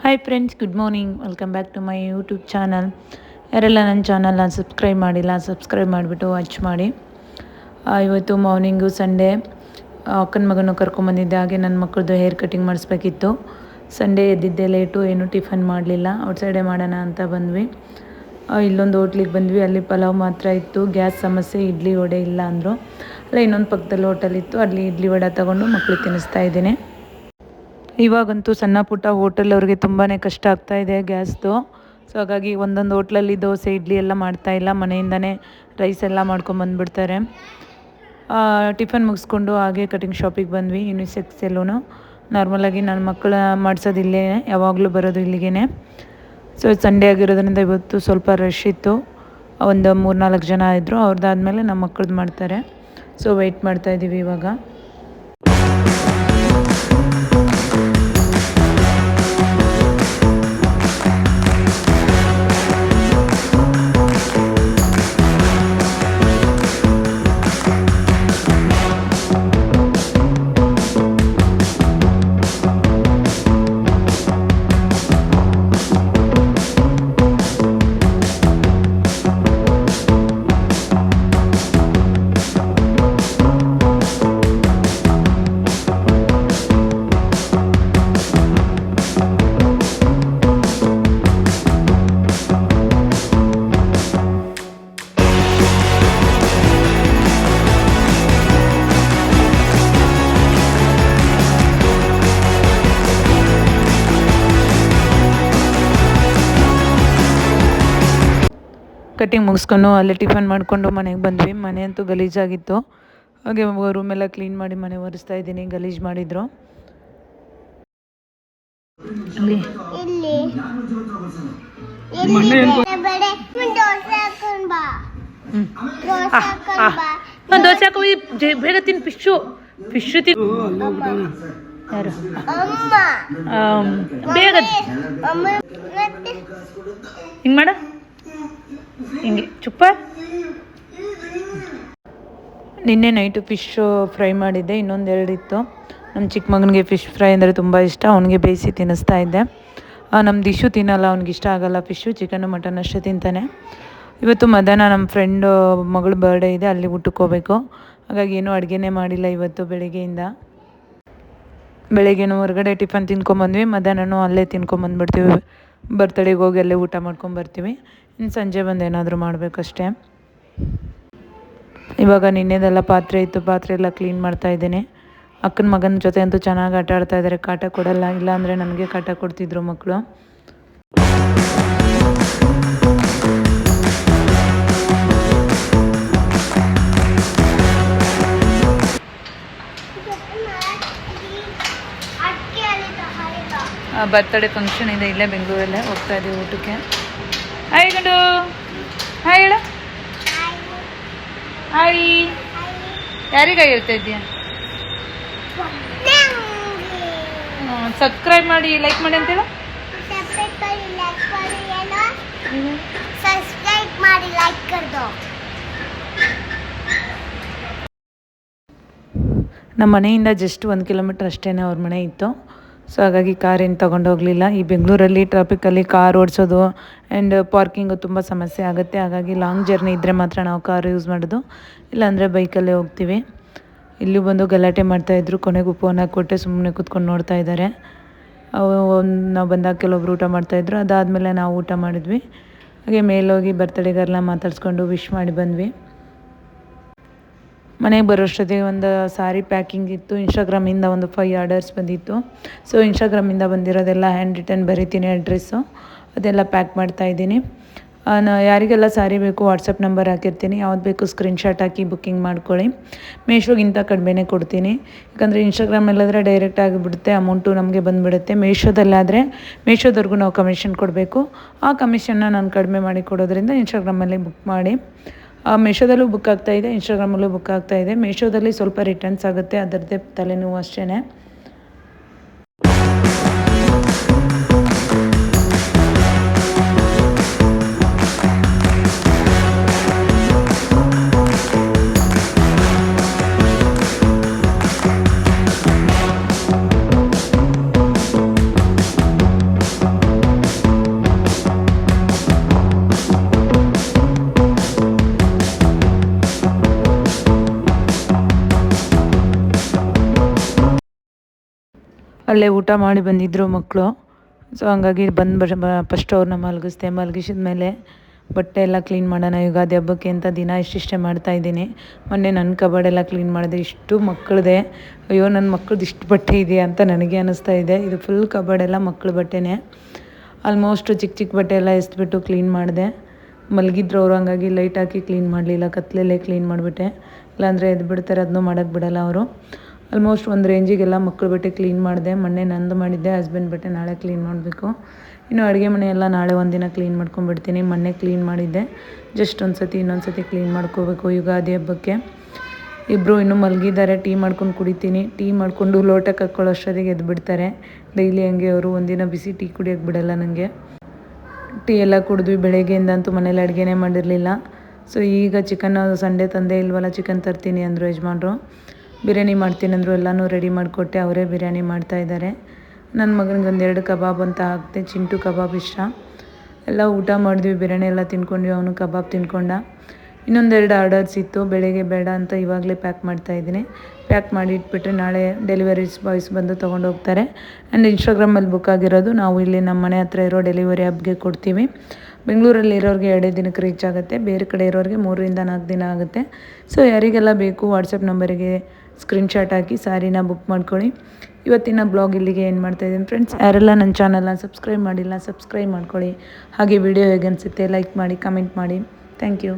Hi friends, good morning. Welcome back to my YouTube channel. ಯಾರೆಲ್ಲ ನನ್ನ ಚಾನಲ್ನ subscribe ಮಾಡಿಲ್ಲ, ಸಬ್ಸ್ಕ್ರೈಬ್ ಮಾಡಿಬಿಟ್ಟು ವಾಚ್ ಮಾಡಿ. ಇವತ್ತು ಮಾರ್ನಿಂಗು ಸಂಡೇ, ಅಕ್ಕನ ಮಗನೂ ಕರ್ಕೊಂಬಂದಿದ್ದೆ. ಹಾಗೆ ನನ್ನ ಮಕ್ಕಳದ್ದು ಹೇರ್ ಕಟಿಂಗ್ ಮಾಡಿಸ್ಬೇಕಿತ್ತು. ಸಂಡೇ ಎದ್ದಿದ್ದೆ ಲೇಟು, ಏನೂ ಟಿಫನ್ ಮಾಡಲಿಲ್ಲ. ಔಟ್ಸೈಡೇ ಮಾಡೋಣ ಅಂತ ಬಂದ್ವಿ. ಇಲ್ಲೊಂದು ಹೋಟ್ಲಿಗೆ ಬಂದ್ವಿ. ಅಲ್ಲಿ ಪಲಾವ್ ಮಾತ್ರ ಇತ್ತು. ಗ್ಯಾಸ್ ಸಮಸ್ಯೆ, ಇಡ್ಲಿ ವಡೆ ಇಲ್ಲ ಅಂದರು. ಅಲ್ಲ, ಇನ್ನೊಂದು ಪಕ್ಕದಲ್ಲಿ ಹೋಟೆಲ್ ಇತ್ತು, ಅಲ್ಲಿ ಇಡ್ಲಿ ವಡೆ ತೊಗೊಂಡು ಮಕ್ಕಳಿಗೆ ತಿನ್ನಿಸ್ತಾ ಇದ್ದೀನಿ. ಇವಾಗಂತೂ ಸಣ್ಣ ಪುಟ್ಟ ಹೋಟೆಲವ್ರಿಗೆ ತುಂಬಾ ಕಷ್ಟ ಆಗ್ತಾಯಿದೆ ಗ್ಯಾಸ್ದು. ಸೊ ಹಾಗಾಗಿ ಒಂದೊಂದು ಹೋಟ್ಲಲ್ಲಿ ದೋಸೆ ಇಡ್ಲಿ ಎಲ್ಲ ಮಾಡ್ತಾಯಿಲ್ಲ, ಮನೆಯಿಂದನೇ ರೈಸ್ ಎಲ್ಲ ಮಾಡ್ಕೊಂಬಂದುಬಿಡ್ತಾರೆ. ಟಿಫನ್ ಮುಗಿಸ್ಕೊಂಡು ಹಾಗೆ ಕಟಿಂಗ್ ಶಾಪಿಗೆ ಬಂದ್ವಿ. ಯುನಿಸೆಕ್ಸ್ ಎಲ್ಲೂ ನಾರ್ಮಲಾಗಿ ನನ್ನ ಮಕ್ಕಳ ಮಾಡಿಸೋದು ಇಲ್ಲೇ, ಯಾವಾಗಲೂ ಬರೋದು ಇಲ್ಲಿಗೇ. ಸೊ ಸಂಡೇ ಆಗಿರೋದ್ರಿಂದ ಇವತ್ತು ಸ್ವಲ್ಪ ರಶ್ ಇತ್ತು. ಒಂದು 3-4 ಜನ ಇದ್ದರು. ಅವ್ರದ್ದಾದ್ಮೇಲೆ ನಮ್ಮ ಮಕ್ಕಳದ್ದು ಮಾಡ್ತಾರೆ. ಸೊ ವೆಯ್ಟ್ ಮಾಡ್ತಾಯಿದ್ದೀವಿ ಇವಾಗ. ಕಟಿಂಗ್ ಮುಗಿಸ್ಕೊಂಡು ಅಲ್ಲೇ ಟಿಫನ್ ಮಾಡಿಕೊಂಡು ಮನೆಗೆ ಬಂದ್ವಿ. ಮನೆ ಅಂತೂ ಗಲೀಜಾಗಿತ್ತು. ಹಾಗೆ ರೂಮೆಲ್ಲ ಕ್ಲೀನ್ ಮಾಡಿ ಮನೆ ಒರೆಸ್ತಾ ಇದ್ದೀನಿ. ಗಲೀಜು ಮಾಡಿದ್ರು. ದೋಸೆ ಹಾಕೋ, ಬೇಗ ತಿನ್. ಫಿಶು ತಿನ್. ಯಾರು ಬೇಗ ಹಿಂಗೆ ಮಾಡ, ಹಿಂಗೆ ಚುಪ್ಪ. ನಿನ್ನೆ ನೈಟು ಫಿಶ್ ಫ್ರೈ ಮಾಡಿದ್ದೆ. ಇನ್ನೊಂದೆರಡು ಇತ್ತು. ನಮ್ಮ ಚಿಕ್ಕ ಮಗನಿಗೆ ಫಿಶ್ ಫ್ರೈ ಅಂದರೆ ತುಂಬ ಇಷ್ಟ. ಅವನಿಗೆ ಬೇಯಿಸಿ ತಿನ್ನಿಸ್ತಾ ಇದ್ದೆ. ನಮ್ಮ ದಿಶು ತಿನ್ನಲ್ಲ, ಅವ್ನಿಗೆ ಇಷ್ಟ ಆಗೋಲ್ಲ ಫಿಶ್ಶು. ಚಿಕನ್ನು ಮಟನ್ ಅಷ್ಟೇ ತಿಂತಾನೆ. ಇವತ್ತು ಮಧ್ಯಾಹ್ನ ನಮ್ಮ ಫ್ರೆಂಡು ಮಗಳು ಬರ್ಡೇ ಇದೆ, ಅಲ್ಲಿ ಊಟಕ್ಕೆ ಹೋಗಬೇಕು. ಹಾಗಾಗಿ ಏನೂ ಅಡುಗೆನೇ ಮಾಡಿಲ್ಲ ಇವತ್ತು ಬೆಳಗ್ಗೆನೂ ಹೊರಗಡೆ ಟಿಫನ್ ತಿನ್ಕೊಂಬಂದ್ವಿ. ಮಧ್ಯಾಹ್ನನೂ ಅಲ್ಲೇ ತಿನ್ಕೊಂಬಂದ್ಬಿಡ್ತೀವಿ. ಬರ್ತಡೆಗೆ ಹೋಗಿ ಅಲ್ಲೇ ಊಟ ಮಾಡ್ಕೊಂಬರ್ತೀವಿ. ಇನ್ನು ಸಂಜೆ ಬಂದು ಏನಾದರೂ ಮಾಡಬೇಕಷ್ಟೇ. ಇವಾಗ ನಿನ್ನೆದೆಲ್ಲ ಪಾತ್ರೆ ಇತ್ತು, ಪಾತ್ರೆ ಎಲ್ಲ ಕ್ಲೀನ್ ಮಾಡ್ತಾಯಿದ್ದೀನಿ. ಅಕ್ಕನ ಮಗನ ಜೊತೆ ಅಂತೂ ಚೆನ್ನಾಗಿ ಆಟ ಆಡ್ತಾಯಿದ್ದಾರೆ. ಕಾಟ ಕೊಡಲ್ಲ, ಇಲ್ಲಾಂದರೆ ನನಗೆ ಕಾಟ ಕೊಡ್ತಿದ್ರು ಮಕ್ಕಳು. ಬರ್ತಡೇ ಫಂಕ್ಷನ್ ಇದೆ ಇಲ್ಲೇ ಬೆಂಗಳೂರಲ್ಲೇ. ಹೋಗ್ತಾ ಇದ್ದೀವಿ ಊಟಕ್ಕೆ. ಹಾಯ್ ಗಂಡು, ಹಾಯ್ ಹೇಳ. ಹಾಯ್. ಯಾರಿಗಾಗಿ ಹೇಳ್ತಾ ಇದ್ದೀಯ? ಸಬ್ಸ್ಕ್ರೈಬ್ ಮಾಡಿ, ಲೈಕ್ ಮಾಡಿ ಅಂತೇಳ. ನಮ್ಮ ಮನೆಯಿಂದ ಜಸ್ಟ್ 1 ಕಿಲೋಮೀಟ್ರ್ ಅಷ್ಟೇ ಅವ್ರ ಮನೆ ಇತ್ತು. ಸೊ ಹಾಗಾಗಿ ಕಾರೇನು ತೊಗೊಂಡೋಗಲಿಲ್ಲ. ಈ ಬೆಂಗಳೂರಲ್ಲಿ ಟ್ರಾಫಿಕಲ್ಲಿ ಕಾರ್ ಓಡಿಸೋದು ಆ್ಯಂಡ್ ಪಾರ್ಕಿಂಗು ತುಂಬ ಸಮಸ್ಯೆ ಆಗುತ್ತೆ. ಹಾಗಾಗಿ ಲಾಂಗ್ ಜರ್ನಿ ಇದ್ದರೆ ಮಾತ್ರ ನಾವು ಕಾರ್ ಯೂಸ್ ಮಾಡೋದು, ಇಲ್ಲಾಂದರೆ ಬೈಕಲ್ಲೇ ಹೋಗ್ತೀವಿ. ಇಲ್ಲಿ ಬಂದು ಗಲಾಟೆ ಮಾಡ್ತಾಯಿದ್ರು. ಕೊನೆಗೂ ಫೋನ್ ಹಾಕ್ಕೊಟ್ಟೆ, ಸುಮ್ಮನೆ ಕೂತ್ಕೊಂಡು ನೋಡ್ತಾ ಇದ್ದಾರೆ. ನಾವು ಬಂದಾಗ ಕೆಲವೊಬ್ರು ಊಟ ಮಾಡ್ತಾಯಿದ್ರು. ಅದಾದಮೇಲೆ ನಾವು ಊಟ ಮಾಡಿದ್ವಿ. ಹಾಗೆ ಮೇಲೋಗಿ ಬರ್ತಡೇಗಾರೆಲ್ಲ ಮಾತಾಡಿಸ್ಕೊಂಡು ವಿಶ್ ಮಾಡಿ ಬಂದ್ವಿ. ಮನೆಗೆ ಬರೋಷ್ಟೊತ್ತಿಗೆ ಒಂದು ಸಾರಿ ಪ್ಯಾಕಿಂಗ್ ಇತ್ತು. ಇನ್ಸ್ಟಾಗ್ರಾಮಿಂದ ಒಂದು 5 ಆರ್ಡರ್ಸ್ ಬಂದಿತ್ತು. ಸೊ ಇನ್ಸ್ಟಾಗ್ರಾಮಿಂದ ಬಂದಿರೋದೆಲ್ಲ ಹ್ಯಾಂಡ್ ರಿಟರ್ನ್ ಬರೀತೀನಿ ಅಡ್ರೆಸ್ಸು, ಅದೆಲ್ಲ ಪ್ಯಾಕ್ ಮಾಡ್ತಾಯಿದ್ದೀನಿ. ಯಾರಿಗೆಲ್ಲ ಸಾರಿ ಬೇಕು ವಾಟ್ಸಪ್ ನಂಬರ್ ಹಾಕಿರ್ತೀನಿ. ಯಾವ್ದು ಬೇಕು ಸ್ಕ್ರೀನ್ಶಾಟ್ ಹಾಕಿ ಬುಕ್ಕಿಂಗ್ ಮಾಡ್ಕೊಳ್ಳಿ. ಮೀಶೋಗಿಂತ ಕಡಿಮೆನೇ ಕೊಡ್ತೀನಿ. ಯಾಕಂದರೆ ಇನ್ಸ್ಟಾಗ್ರಾಮಲ್ಲಾದರೆ ಡೈರೆಕ್ಟ್ ಆಗಿಬಿಡುತ್ತೆ, ಅಮೌಂಟು ನಮಗೆ ಬಂದುಬಿಡುತ್ತೆ. ಮೀಶೋದಲ್ಲಾದರೆ ಮೀಶೋದವ್ರಿಗೂ ನಾವು ಕಮಿಷನ್ ಕೊಡಬೇಕು. ಆ ಕಮಿಷನ್ನ ನಾನು ಕಡಿಮೆ ಮಾಡಿ ಕೊಡೋದ್ರಿಂದ ಇನ್ಸ್ಟಾಗ್ರಾಮಲ್ಲಿ ಬುಕ್ ಮಾಡಿ. ಮೀಶೋದಲ್ಲೂ ಬುಕ್ ಆಗ್ತಾಯಿದೆ, ಇನ್ಸ್ಟಾಗ್ರಾಮಲ್ಲೂ ಬುಕ್ ಆಗ್ತಾಯಿದೆ. ಮೀಶೋದಲ್ಲಿ ಸ್ವಲ್ಪ ರಿಟರ್ನ್ಸ್ ಆಗುತ್ತೆ, ಅದರದ್ದೇ ತಲೆನೋವು ಅಷ್ಟೇ. ಅಲ್ಲೇ ಊಟ ಮಾಡಿ ಬಂದಿದ್ದರು ಮಕ್ಕಳು. ಸೊ ಹಂಗಾಗಿ ಫಸ್ಟ್ ಅವ್ರನ್ನ ಮಲಗಿಸಿದ ಮೇಲೆ ಬಟ್ಟೆ ಎಲ್ಲ ಕ್ಲೀನ್ ಮಾಡೋಣ ಯುಗಾದಿ ಹಬ್ಬಕ್ಕೆ ಅಂತ ದಿನ ಇಷ್ಟಿಷ್ಟೇ ಮಾಡ್ತಾಯಿದ್ದೀನಿ. ಮೊನ್ನೆ ನನ್ನ ಕಬಾರ್ಡೆಲ್ಲ ಕ್ಲೀನ್ ಮಾಡಿದೆ. ಇಷ್ಟು ಮಕ್ಕಳದೇ, ಅಯ್ಯೋ ನನ್ನ ಮಕ್ಕಳದ್ದು ಇಷ್ಟು ಬಟ್ಟೆ ಇದೆಯಾ ಅಂತ ನನಗೆ ಅನ್ನಿಸ್ತಾ ಇದೆ. ಇದು ಫುಲ್ ಕಬಾರ್ಡೆಲ್ಲ ಮಕ್ಕಳ ಬಟ್ಟೆನೇ. ಆಲ್ಮೋಸ್ಟ್ ಚಿಕ್ಕ ಚಿಕ್ಕ ಬಟ್ಟೆ ಎಲ್ಲ ಎಸ್ಬಿಟ್ಟು ಕ್ಲೀನ್ ಮಾಡಿದೆ. ಮಲಗಿದ್ರು ಅವರು, ಹಂಗಾಗಿ ಲೈಟ್ ಹಾಕಿ ಕ್ಲೀನ್ ಮಾಡಲಿಲ್ಲ, ಕತ್ಲಲ್ಲೇ ಕ್ಲೀನ್ ಮಾಡಿಬಿಟ್ಟೆ. ಇಲ್ಲಾಂದರೆ ಎದ್ದು ಬಿಡ್ತಾರೆ, ಅದನ್ನೂ ಮಾಡೋಕ್ಕೆ ಬಿಡಲ್ಲ ಅವರು. ಆಲ್ಮೋಸ್ಟ್ ಒಂದು ರೇಂಜಿಗೆಲ್ಲ ಮಕ್ಕಳ ಬಟ್ಟೆ ಕ್ಲೀನ್ ಮಾಡಿದೆ. ಮೊನ್ನೆ ನಂದು ಮಾಡಿದ್ದೆ, ಹಸ್ಬೆಂಡ್ ಬಟ್ಟೆ ನಾಳೆ ಕ್ಲೀನ್ ಮಾಡಬೇಕು. ಇನ್ನು ಅಡುಗೆ ಮನೆ ಎಲ್ಲ ನಾಳೆ ಒಂದಿನ ಕ್ಲೀನ್ ಮಾಡ್ಕೊಂಡ್ಬಿಡ್ತೀನಿ. ಮೊನ್ನೆ ಕ್ಲೀನ್ ಮಾಡಿದ್ದೆ, ಜಸ್ಟ್ ಇನ್ನೊಂದು ಸತಿ ಕ್ಲೀನ್ ಮಾಡ್ಕೋಬೇಕು ಯುಗಾದಿ ಹಬ್ಬಕ್ಕೆ. ಇಬ್ಬರು ಇನ್ನೂ ಮಲಗಿದ್ದಾರೆ. ಟೀ ಮಾಡ್ಕೊಂಡು ಕುಡಿತೀನಿ. ಟೀ ಮಾಡಿಕೊಂಡು ಲೋಟಕ್ಕೆ ಹಾಕ್ಕೊಳ್ಳೋ ಅಷ್ಟೊತ್ತಿಗೆ ಎದ್ದು ಬಿಡ್ತಾರೆ. ಡೈಲಿ ಹಂಗೆ ಅವರು. ಒಂದಿನ ಬಿಸಿ ಟೀ ಕುಡಿಯೋಕ್ಕೆ ಬಿಡಲ್ಲ ನನಗೆ. ಟೀ ಎಲ್ಲ ಕುಡಿದ್ವಿ. ಬೆಳಗ್ಗೆಯಿಂದ ಅಂತೂ ಮನೇಲಿ ಅಡುಗೆನೇ ಮಾಡಿರಲಿಲ್ಲ. ಸೊ ಈಗ ಚಿಕನ್ ಸಂಡೇ ತಂದೆ ಇಲ್ವಲ್ಲ, ಚಿಕನ್ ತರ್ತೀನಿ ಅಂದರು ಯಜಮಾನ್ರು. ಬಿರಿಯಾನಿ ಮಾಡ್ತೀನಿ ಅಂದರು. ಎಲ್ಲನೂ ರೆಡಿ ಮಾಡಿಕೊಟ್ಟೆ. ಅವರೇ ಬಿರಿಯಾನಿ ಮಾಡ್ತಾಯಿದ್ದಾರೆ. ನನ್ನ ಮಗನಿಗೆ ಒಂದೆರಡು ಕಬಾಬ್ ಅಂತ ಹಾಕ್ತೆ. ಚಿಂಟು ಕಬಾಬ್ ಇಷ್ಟ. ಎಲ್ಲ ಊಟ ಮಾಡಿದ್ವಿ, ಬಿರಿಯಾನಿ ಎಲ್ಲ ತಿನ್ಕೊಂಡ್ವಿ. ಅವನು ಕಬಾಬ್ ತಿನ್ಕೊಂಡ. ಇನ್ನೊಂದೆರಡು ಆರ್ಡರ್ಸ್ ಇತ್ತು, ಬೆಳಗ್ಗೆ ಬೇಡ ಅಂತ ಇವಾಗಲೇ ಪ್ಯಾಕ್ ಮಾಡ್ತಾಯಿದ್ದೀನಿ. ಪ್ಯಾಕ್ ಮಾಡಿ ಇಟ್ಬಿಟ್ರೆ ನಾಳೆ ಡೆಲಿವರೀಸ್ ಬಾಯ್ಸ್ ಬಂದು ತೊಗೊಂಡು ಹೋಗ್ತಾರೆ. ಆ್ಯಂಡ್ ಇನ್ಸ್ಟಾಗ್ರಾಮಲ್ಲಿ ಬುಕ್ ಆಗಿರೋದು ನಾವು ಇಲ್ಲಿ ನಮ್ಮ ಮನೆ ಹತ್ರ ಇರೋ ಡೆಲಿವರಿ ಹಬ್ಗೆ ಕೊಡ್ತೀವಿ. ಬೆಂಗಳೂರಲ್ಲಿ ಇರೋರಿಗೆ 2 ದಿನಕ್ಕೆ ರೀಚ್ ಆಗುತ್ತೆ, ಬೇರೆ ಕಡೆ ಇರೋರಿಗೆ 3 ರಿಂದ 4 ದಿನ ಆಗುತ್ತೆ. ಸೊ ಯಾರಿಗೆಲ್ಲ ಬೇಕು ವಾಟ್ಸಪ್ ನಂಬರಿಗೆ ಸ್ಕ್ರೀನ್ಶಾಟ್ ಹಾಕಿ ಸ್ಯಾರಿನ ಬುಕ್ ಮಾಡ್ಕೊಳ್ಳಿ. ಇವತ್ತಿನ ಬ್ಲಾಗ್ ಇಲ್ಲಿಗೆ ಏನು ಮಾಡ್ತಾಯಿದ್ದೀನಿ ಫ್ರೆಂಡ್ಸ್. ಯಾರೆಲ್ಲ ನನ್ನ ಚಾನಲ್ನ ಸಬ್ಸ್ಕ್ರೈಬ್ ಮಾಡಿಲ್ಲ, ಸಬ್ಸ್ಕ್ರೈಬ್ ಮಾಡ್ಕೊಳ್ಳಿ. ಹಾಗೆ ವಿಡಿಯೋ ಹೇಗೆ ಅನಿಸುತ್ತೆ ಲೈಕ್ ಮಾಡಿ, ಕಮೆಂಟ್ ಮಾಡಿ. Thank you.